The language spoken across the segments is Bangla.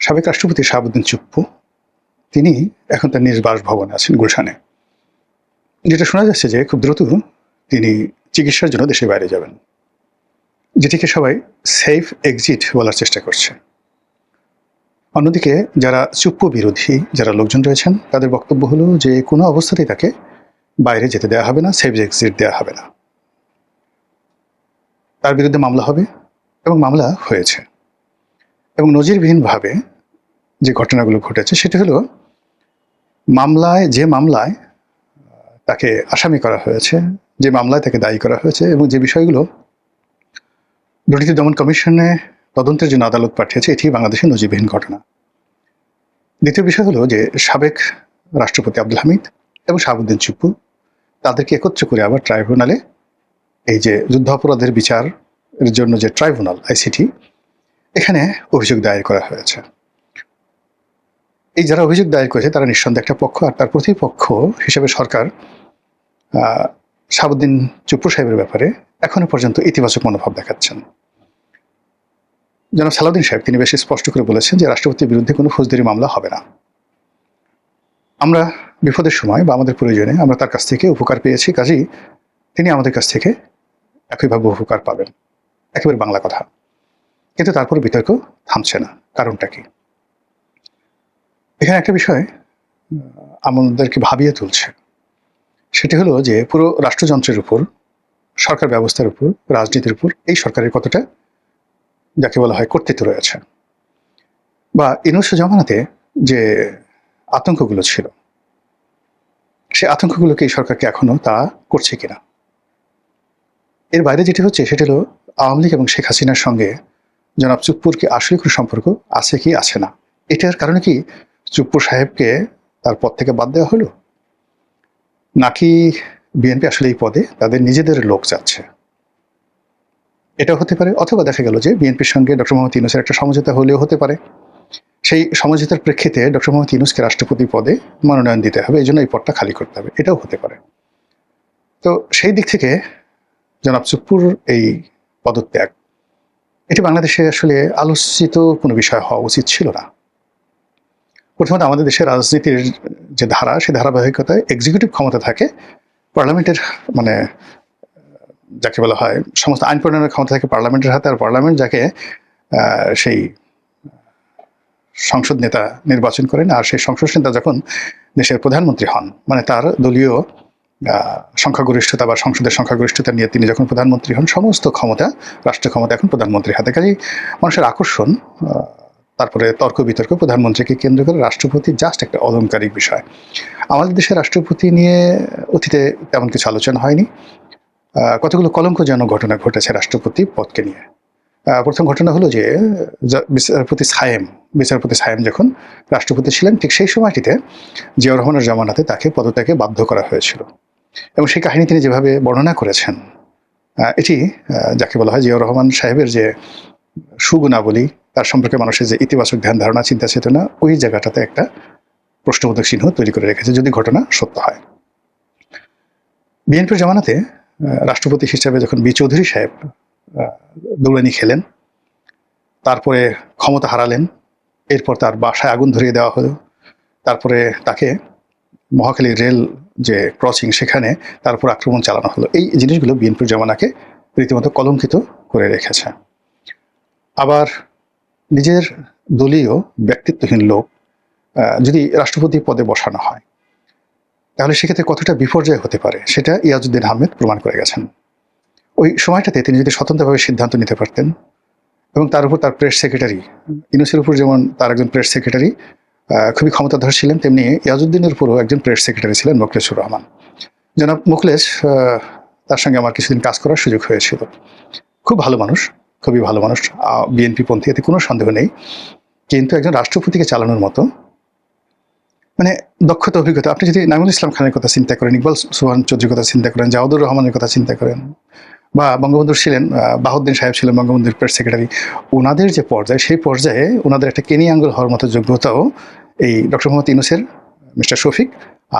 সাবেক রাষ্ট্রপতি শাহাবুদ্দিন চুপ্পু তিনি এখন তার নিজ বাসভবনে আছেন গুলশানে। যেটা শোনা যাচ্ছে যে খুব দ্রুত তিনি চিকিৎসার জন্য দেশের বাইরে যাবেন, যেটিকে সবাই সেফ এক্সিট বলার চেষ্টা করছে। অন্যদিকে যারা চুপ্পু বিরোধী যারা লোকজন রয়েছেন তাদের বক্তব্য হলো যে কোনো অবস্থাতেই তাকে বাইরে যেতে দেওয়া হবে না, সেফ এক্সিট দেওয়া হবে না, তার বিরুদ্ধে মামলা হবে এবং মামলা হয়েছে। এবং নজিরবিহীনভাবে যে ঘটনাগুলো ঘটেছে সেটা হলো যে মামলায় তাকে আসামি করা হয়েছে, যে মামলায় তাকে দায়ী করা হয়েছে এবং যে বিষয়গুলো দুর্নীতি দমন কমিশনে তদন্তের জন্য আদালত পাঠিয়েছে, এটি বাংলাদেশের নজিরবিহীন ঘটনা। দ্বিতীয় বিষয় হলো যে সাবেক রাষ্ট্রপতি আব্দুল হামিদ এবং শাহাবুদ্দিন চুপ্পু তাদেরকে একত্র করে আবার ট্রাইব্যুনালে এই যে যুদ্ধাপরাধের বিচারের জন্য যে ট্রাইব্যুনাল আইসিটি, এখানে অভিযোগ দায়ের করা হয়েছে। এই যারা অভিযোগ দায়ের করেছে তারা নিঃসন্দেহে একটা পক্ষ, আর তার প্রতিপক্ষ হিসেবে সরকার শাহাবুদ্দিন চুপ্পু সাহেবের ব্যাপারে এখনো পর্যন্ত ইতিবাচক মনোভাব দেখাচ্ছেন। জনাব সালাউদ্দিন সাহেব তিনি বেশ স্পষ্ট করে বলেছেন যে রাষ্ট্রপতির বিরুদ্ধে কোনো ফৌজদারি মামলা হবে না। আমরা বিপদের সময় বা আমাদের প্রয়োজনে আমরা তার কাছ থেকে উপকার পেয়েছি, কাজেই তিনি আমাদের কাছ থেকে একইভাবে উপকার পাবেন, একেবারে বাংলা কথা। কিন্তু তারপর বিতর্ক থামছে না। কারণটা কি? এখানে একটা বিষয় আমাদেরকে ভাবিয়ে তুলছে, সেটি হলো যে পুরো রাষ্ট্রযন্ত্রের উপর, সরকার ব্যবস্থার উপর, রাজনীতির উপর এই সরকারের কতটা যাকে বলা হয় কর্তৃত্ব রয়েছে, বা ইউনূস জমানাতে যে আতঙ্কগুলো ছিল সেই আতঙ্কগুলোকে এই সরকারকে এখনো তা করছে কিনা। এর বাইরে যেটি হচ্ছে সেটি হলো আওয়ামী লীগ এবং শেখ হাসিনার সঙ্গে জনাব চুপ্পুর কি আসলে কোনো সম্পর্ক আছে কি আছে না, এটার কারণে কি চুপ্পু সাহেবকে তার পদ থেকে বাদ দেওয়া হলো, নাকি বিএনপি আসলে এই পদে তাদের নিজেদের লোক যাচ্ছে, এটাও হতে পারে। অথবা দেখা গেল যে বিএনপির সঙ্গে ডক্টর মোহাম্মদ ইউনূসের একটা সমঝোতা হলেও হতে পারে, সেই সমঝোতার প্রেক্ষিতে ডক্টর মোহাম্মদ ইউনূসকে রাষ্ট্রপতি পদে মনোনয়ন দিতে হবে, এই জন্য এই পদটা খালি করতে হবে, এটাও হতে পারে। তো সেই দিক থেকে জনাব চুপ্পুর এই পদত্যাগ এটি বাংলাদেশে আসলে আলোচিত কোনো বিষয় হওয়া উচিত ছিল না। প্রথমত আমাদের দেশের রাজনীতির যে ধারা, সেই ধারাবাহিকতায় এক্সিকিউটিভ ক্ষমতা থাকে পার্লামেন্টের, মানে যাকে বলা হয় সমস্ত আইন প্রণয়নের ক্ষমতা থাকে পার্লামেন্টের হাতে, আর পার্লামেন্ট যাকে সেই সংসদ নেতা নির্বাচন করেন, আর সেই সংসদ নেতা যখন দেশের প্রধানমন্ত্রী হন, মানে তার দলীয় সংখ্যাগরিষ্ঠতা বা সংসদের সংখ্যাগরিষ্ঠতা নিয়ে তিনি যখন প্রধানমন্ত্রী হন, সমস্ত ক্ষমতা, রাষ্ট্র ক্ষমতা এখন প্রধানমন্ত্রীর হাতে। কাজেই মানুষের আকর্ষণ, তারপরে তর্ক বিতর্ক প্রধানমন্ত্রীকে কেন্দ্র করে রাষ্ট্রপতি জাস্ট একটা অলংকারিক বিষয়। আমাদের দেশের রাষ্ট্রপতি নিয়ে অতীতে তেমন কিছু আলোচনা হয়নি। কতগুলো কলঙ্কজনক ঘটনা ঘটেছে রাষ্ট্রপতি পদকে নিয়ে। প্রথম ঘটনা হলো যে বিচারপতি সায়েম যখন রাষ্ট্রপতি ছিলেন, ঠিক সেই সময়টিতে জিয়াউর রহমানের জামানাতে তাকে পদত্যাগে বাধ্য করা হয়েছিল, এবং সেই কাহিনী তিনি যেভাবে বর্ণনা করেছেন, এটি যাকে বলা হয় জিয়াউর রহমান সাহেবের যে সুগুণাবলী, তার সম্পর্কে মানুষের যে ইতিবাচক ধ্যান ধারণা, চিন্তা চেতনা, ওই জায়গাটাতে একটা প্রশ্নবোধক চিহ্ন তৈরি করে রেখেছে, যদি ঘটনা সত্য হয়। বিএনপির জামানাতে রাষ্ট্রপতি হিসেবে যখন বি চৌধুরী সাহেব দৌড়ানি খেলেন, তারপরে ক্ষমতা হারালেন, এরপর তার বাসায় আগুন ধরিয়ে দেওয়া হলো, তারপরে তাকে মহাখালী রেল যে ক্রসিং সেখানে তার উপর আক্রমণ চালানো হলো। এই জিনিসগুলো বিএনপির জামানাকে রীতিমতো কলঙ্কিত করে রেখেছে। আবার নিজের দলীয় ব্যক্তিত্বহীন লোক যদি রাষ্ট্রপতি পদে বসানো হয়, তাহলে সেক্ষেত্রে কতটা বিপর্যয় হতে পারে সেটা ইয়াজউদ্দিন আহমেদ প্রমাণ করে গেছেন। ওই সময়টাতে তিনি যদি স্বতন্ত্রভাবে সিদ্ধান্ত নিতে পারতেন, এবং তার উপর তার প্রেস সেক্রেটারি, ইউনূসের উপর যেমন তার একজন প্রেস সেক্রেটারি খুবই ক্ষমতাধর ছিলেন, তেমনি ইয়াজউদ্দিনের উপরও একজন প্রেস সেক্রেটারি ছিলেন মোখলেসুর রহমান। জনাব মোখলেস, তার সঙ্গে আমার কিছুদিন কাজ করার সুযোগ হয়েছিল। খুব ভালো মানুষ, খুবই ভালো মানুষ, বিএনপি পন্থী, এতে কোনো সন্দেহ নেই। কিন্তু একজন রাষ্ট্রপতিকে চালানোর মতো মানে দক্ষতা, অভিজ্ঞতা, আপনি যদি নাইমুল ইসলাম খানের কথা চিন্তা করেন, ইকবাল সুবহান চৌধুরীর কথা চিন্তা করেন, জাওয়াদুর রহমানের কথা চিন্তা করেন, বা বঙ্গবন্ধুর ছিলেন বাহাউদ্দিন সাহেব ছিলেন বঙ্গবন্ধুর প্রেস সেক্রেটারি, ওনাদের যে পর্যায়ে, সেই পর্যায়ে ওনাদের একটা কেনি আঙ্গুল হওয়ার মতো যোগ্যতাও এই ডক্টর মোহাম্মদ ইউনূসের, মিস্টার শফিক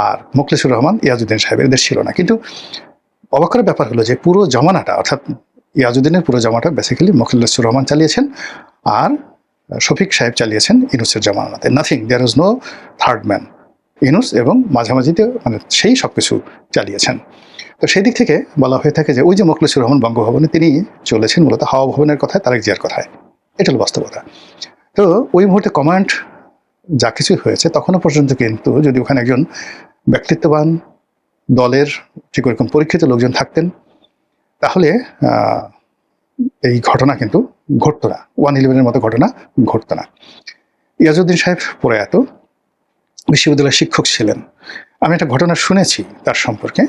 আর মোখলেসুর রহমান, ইয়াজউদ্দিন সাহেবের এদের ছিল না। কিন্তু অবাক করার ব্যাপার হলো যে পুরো জমানাটা, অর্থাৎ ইয়াজউদ্দিনের পুরো জমাটা বেসিক্যালি মোখলেসুর রহমান চালিয়েছেন, আর শফিক সাহেব চালিয়েছেন ইউনূসের জামানাতে। Nothing, there is no third man. Yunus এবং মাঝামাঝিতে মানে সেই সব কিছু চালিয়েছেন। তো সেই দিক থেকে বলা হয়ে থাকে যে ওই যে মোখলেসুর রহমান বঙ্গভবনে তিনি চলেছেন মূলত হাওয়া ভবনের কথায়, তারেক জিয়ার কথায়। এটা হলো বাস্তবতা। তো ওই মুহূর্তে কমান্ড যা কিছু হয়েছে তখনও পর্যন্ত কিন্তু যদি ওখানে একজন ব্যক্তিত্ববান দলের ঠিক ওরকম পরীক্ষিত লোকজন থাকতেন, তাহলে এই ঘটনা কিন্তু ঘটতো না, 1/11-এর মতো ঘটনা ঘটতো না। ইয়াজউদ্দিন সাহেব প্রয়াত, বিশ্ববিদ্যালয়ের শিক্ষক ছিলেন। আমি একটা ঘটনা শুনেছি তার সম্পর্কে,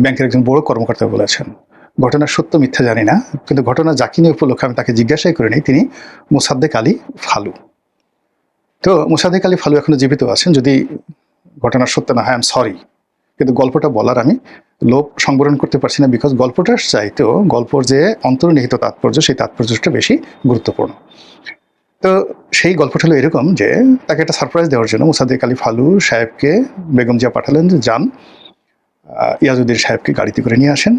ব্যাংকের একজন বড় কর্মকর্তা বলেছেন। ঘটনার সত্য মিথ্যা জানি না, কিন্তু ঘটনা যাকে নিয়ে উপলক্ষে আমি তাকে জিজ্ঞাসাই করে নিই, তিনি মোসাদ্দেক আলী ফালু। তো মোসাদ্দেক আলী ফালু এখনো জীবিত আছেন, যদি ঘটনার সত্য না হয় আই এম সরি, কিন্তু গল্পটা বলার আমি লোভ সংবরণ করতে পারছি না, বিকজ গল্পটার চাইতেও গল্পর যে অন্তর্নিহিত তাৎপর্য, সেই তাৎপর্যটা বেশি গুরুত্বপূর্ণ। তো সেই গল্পটা হলো এরকম যে তাকে একটা সারপ্রাইজ দেওয়ার জন্য মোসাদ্দেক আলী ফালু সাহেবকে বেগম জিয়া পাঠালেন যে যান, ইয়াজউদ্দিন সাহেবকে গাড়িতে করে নিয়ে আসেন,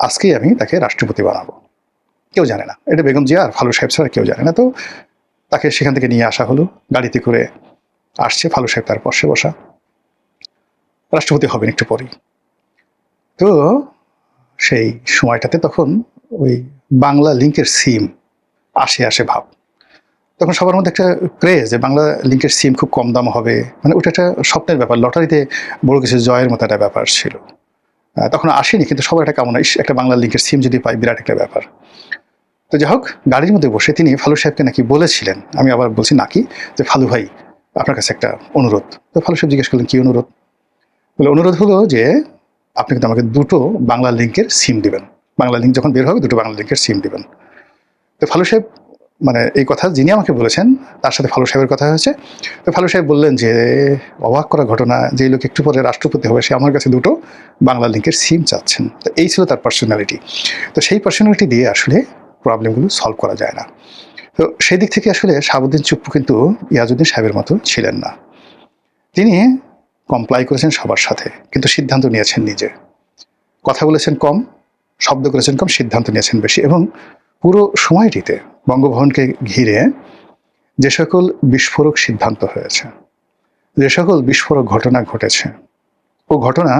আজকেই আমি তাকে রাষ্ট্রপতি বানাবো। কেউ জানে না, এটা বেগম জিয়া আর ফালু সাহেব ছাড়া কেউ জানে না। তো তাকে সেখান থেকে নিয়ে আসা হলো, গাড়িতে করে আসছে, ফালু সাহেব তার পাশে বসা, রাষ্ট্রপতি হবেন একটু পরেই। তো সেই সময়টাতে তখন ওই বাংলা লিঙ্কের সিম আসে ভাব, তখন সবার মধ্যে একটা ক্রেজ যে বাংলা লিঙ্কের সিম খুব কম দাম হবে, মানে ওটা একটা স্বপ্নের ব্যাপার, লটারিতে বড় কিছু জয়ের মতো একটা ব্যাপার ছিল। তখন আসেনি, কিন্তু সবার একটা কামনা, একটা বাংলা লিঙ্কের সিম যদি পাই, বিরাট একটা ব্যাপার। তো যাই হোক, গাড়ির মধ্যে বসে তিনি ফালু সাহেবকে নাকি বলেছিলেন, আমি আবার বলছি নাকি, যে ফালু ভাই আপনার কাছে একটা অনুরোধ। তো ফালু সাহেব জিজ্ঞেস করলেন কি অনুরোধ? বলে অনুরোধ হলো যে আপনি কিন্তু আমাকে 2টো বাংলা লিঙ্কের সিম দিবেন, বাংলা লিঙ্ক যখন বের হবে 2টো বাংলা লিঙ্কের সিম দিবেন। তো ফালু সাহেব, মানে এই কথা যিনি আমাকে বলেছেন তার সাথে ফালু সাহেবের কথা হয়েছে। তো ফালু সাহেব বললেন যে অবাক করা ঘটনা, যে লোক একটু পরে রাষ্ট্রপতি হবে সে আমার কাছে 2টো বাংলা লিঙ্কের সিম চাচ্ছেন। তো এই ছিল তার পার্সোনালিটি। তো সেই পার্সোনালিটি দিয়ে আসলে প্রবলেমগুলো সলভ করা যায় না। তো সেই দিক থেকে আসলে শাহাবুদ্দিন চুপ্পু কিন্তু ইয়াজউদ্দিন সাহেবের মতো ছিলেন না। তিনি কমপ্লাই করেছেন সবার সাথে, কিন্তু সিদ্ধান্ত নিয়েছেন নিজে। কথা বলেছেন কম, শব্দ করেছেন কম, সিদ্ধান্ত নিয়েছেন বেশি। এবং পুরো সময়টিতে বঙ্গভবনকে ঘিরে যে সকল বিস্ফোরক সিদ্ধান্ত হয়েছে, যে সকল বিস্ফোরক ঘটনা ঘটেছে, ও ঘটনা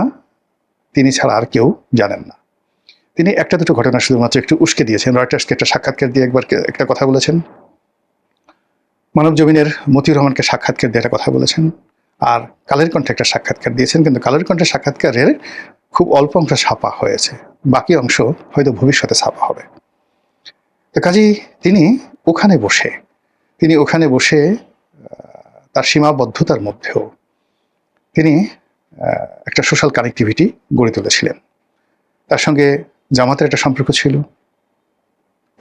তিনি ছাড়া আর কেউ জানেন না। তিনি একটা দুটো ঘটনা শুধুমাত্র একটু উস্কে দিয়েছেন। রয়টার্সকে একটা সাক্ষাৎকার দিয়ে একবার একটা কথা বলেছেন, মানব জমিনের মতিউর রহমানকে সাক্ষাৎকার দিয়ে একটা কথা বলেছেন, আর কালের কণ্ঠে একটা সাক্ষাৎকার দিয়েছেন, কিন্তু কালের কণ্ঠে সাক্ষাৎকারের খুব অল্প অংশ ছাপা হয়েছে, বাকি অংশ হয়তো ভবিষ্যতে ছাপা হবে। তো কাজেই তিনি ওখানে বসে তার সীমাবদ্ধতার মধ্যেও তিনি একটা সোশ্যাল কানেক্টিভিটি গড়ে তুলেছিলেন। তার সঙ্গে জামাতের একটা সম্পর্ক ছিল,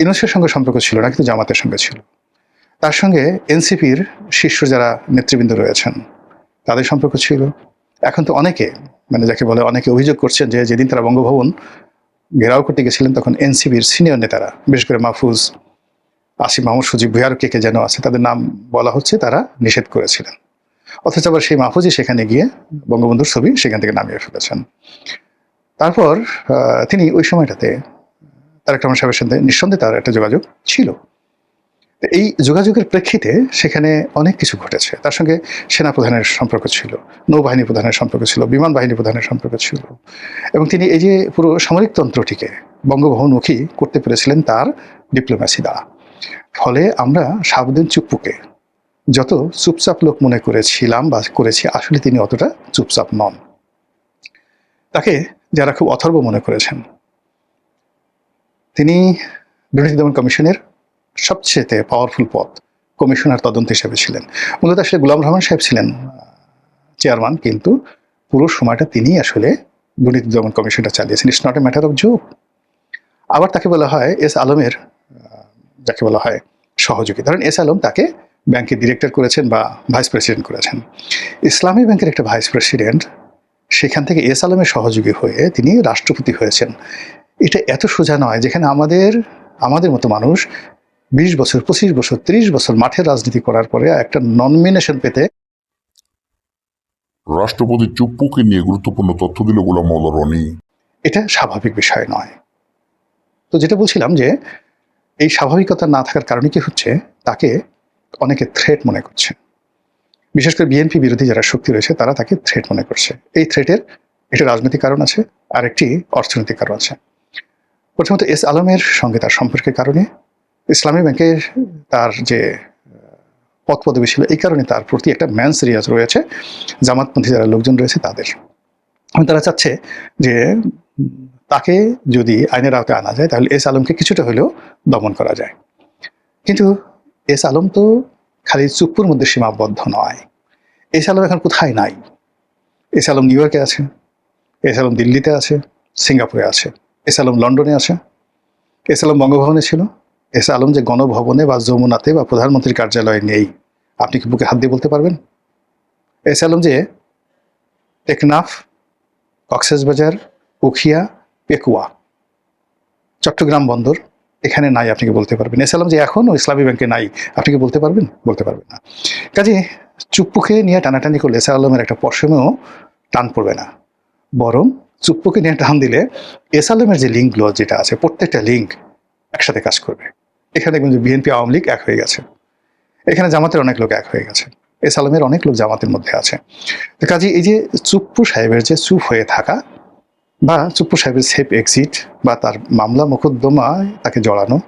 ইউনূসের সঙ্গে সম্পর্ক ছিল না, কিন্তু জামাতের সঙ্গে ছিল। তার সঙ্গে এনসিপির শীর্ষ যারা নেতৃবৃন্দ রয়েছেন তাদের সম্পর্ক ছিল। এখন তো অনেকে, মানে যাকে বলে, অনেকে অভিযোগ করছেন যে যেদিন তারা বঙ্গভবন ঘেরাও করতে গেছিলেন তখন এনসিপির সিনিয়র নেতারা, বিশেষ করে মাহফুজ, আসিফ মাহমুদ, সুজিব ভুঁইয়ার কে যেন আছে, তাদের নাম বলা হচ্ছে, তারা নিষেধ করেছিলেন। অথচ আবার সেই মাহফুজই সেখানে গিয়ে বঙ্গবন্ধুর ছবি সেখান থেকে নামিয়ে ফেলেছেন। তারপর তিনি ওই সময়টাতে তারেক রহমান সাহেবের সাথে নিঃসন্দেহে তার একটা যোগাযোগ ছিল। এই যোগাযোগের প্রেক্ষিতে সেখানে অনেক কিছু ঘটেছে। তার সঙ্গে সেনা প্রধানের সম্পর্ক ছিল, নৌবাহিনী প্রধানের সম্পর্ক ছিল, বিমান বাহিনী প্রধানের সম্পর্ক ছিল, এবং তিনি এই যে পুরো সামরিক তন্ত্রটিকে বঙ্গভবনমুখী করতে পেরেছিলেন তার ডিপ্লোম্যাসি দ্বারা। ফলে আমরা শাহাবুদ্দিন চুপ্পুকে যত চুপচাপ লোক মনে করেছিলাম বা করেছি, আসলে তিনি অতটা চুপচাপ নন। তাকে যারা খুব অথর্ব মনে করেছেন, তিনি দুর্নীতি দমন কমিশনের সবচেয়ে পাওয়ারফুল পদ, কমিশনার তদন্ত হিসেবে ছিলেন। মূলত আসলে গোলাম রহমান সাহেব ছিলেন চেয়ারম্যান, কিন্তু পুরো সময়টা তিনি আসলে দুর্নীতি দমন কমিশনটা চালিয়েছেন। It's not a matter of joke. আবার তাকে বলা হয় এস আলমের, যাকে বলা হয় সহযোগী। ধরেন এস আলম তাকে ব্যাংকের ডিরেক্টর করেছেন বা ভাইস প্রেসিডেন্ট করেছেন। ইসলামী ব্যাংকের একটা ভাইস প্রেসিডেন্ট, সেখান থেকে এস আলমের সহযোগী হয়ে তিনি রাষ্ট্রপতি হয়েছেন। এটা এত সোজা নয়, যেখানে আমাদের মতো মানুষ 20 বছর, 25 বছর, 30 বছর মাঠের রাজনীতি করার পরে একটা নমিনেশন পেতে। রাষ্ট্রপতি চুপ্পুকে নিয়ে গুরুত্বপূর্ণ তথ্য দিল গোলাম মাওলা রনি। এটা স্বাভাবিক বিষয় নয়। তো যেটা বলছিলাম যে এই স্বাভাবিকতা না থাকার কারণে কি হচ্ছে, তাকে অনেকে থ্রেট মনে করছে। বিশেষ করে বিএনপি বিরোধী যারা শক্তি রয়েছে তারা তাকে থ্রেট মনে করছে। এই থ্রেটের একটি রাজনৈতিক কারণ আছে, আর একটি অর্থনৈতিক কারণ আছে। প্রথমত এস আলমের সঙ্গে তার সম্পর্কের কারণে, ইসলামী ব্যাংকের তার যে পদ পদবি ছিল এই কারণে তার প্রতি একটা ম্যান সিরিয়াস রয়েছে জামাতপন্থী যারা লোকজন রয়েছে তাদের। এবং তারা চাচ্ছে যে তাকে যদি আইনের আওতায় আনা যায় তাহলে এস আলমকে কিছুটা হলেও দমন করা যায়। কিন্তু এস আলম তো খালি চুপ্পুর মধ্যে সীমাবদ্ধ নয়। এস আলম এখন কোথায় নাই? এস আলম নিউ ইয়র্কে আছে, এস আলম দিল্লিতে আছে, সিঙ্গাপুরে আছে, এস আলম লন্ডনে আছে, এস আলম বঙ্গভবনে ছিল। এস আলম যে গণভবনে বা যমুনাতে বা প্রধানমন্ত্রীর কার্যালয়ে নেই, আপনি কি বুকে হাত দিয়ে বলতে পারবেন? এস আলম যে টেকনাফ, কক্সবাজার, উখিয়া, পেকুয়া, চট্টগ্রাম বন্দর এখানে নাই, আপনি কি বলতে পারবেন? এস আলম যে এখনও ইসলামী ব্যাংকে নাই, আপনি কি বলতে পারবেন? বলতে পারবেন না। কাজে চুপ্পুকে নিয়ে টানাটানি করলে এস আলমের একটা পশমেও টান পড়বে না, বরং চুপ্পুকে নিয়ে টান দিলে এস আলমের যে লিঙ্কগুলো যেটা আছে প্রত্যেকটা লিঙ্ক একসাথে কাজ করবে। এখানে দেখবেন যে বিএনপি আওয়ামী লীগ এক হয়ে গেছে, এখানে জামাতের অনেক লোক এক হয়ে গেছে, এস আলমের অনেক লোক জামাতের মধ্যে আছে। তো কাজে এই যে চুপ্পু সাহেবের যে চুপ হয়ে থাকা বা চুপ্পু সাহেবের সেফ এক্সিট বা তার মামলা মোকদ্দমায় তাকে জড়ানো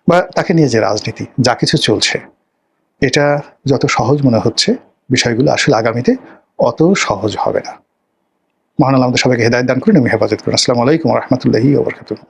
বা তাকে নিয়ে যে রাজনীতি যা কিছু চলছে, এটা যত সহজ মনে হচ্ছে বিষয়গুলো আসলে আগামীতে অত সহজ হবে না। মহান আল্লাহ আমাদের সবাইকে হেদায়েত দান করুন এবং হেফাজত করুন। আসসালামু আলাইকুম ওয়া রাহমাতুল্লাহি ওয়া বারাকাতুহু।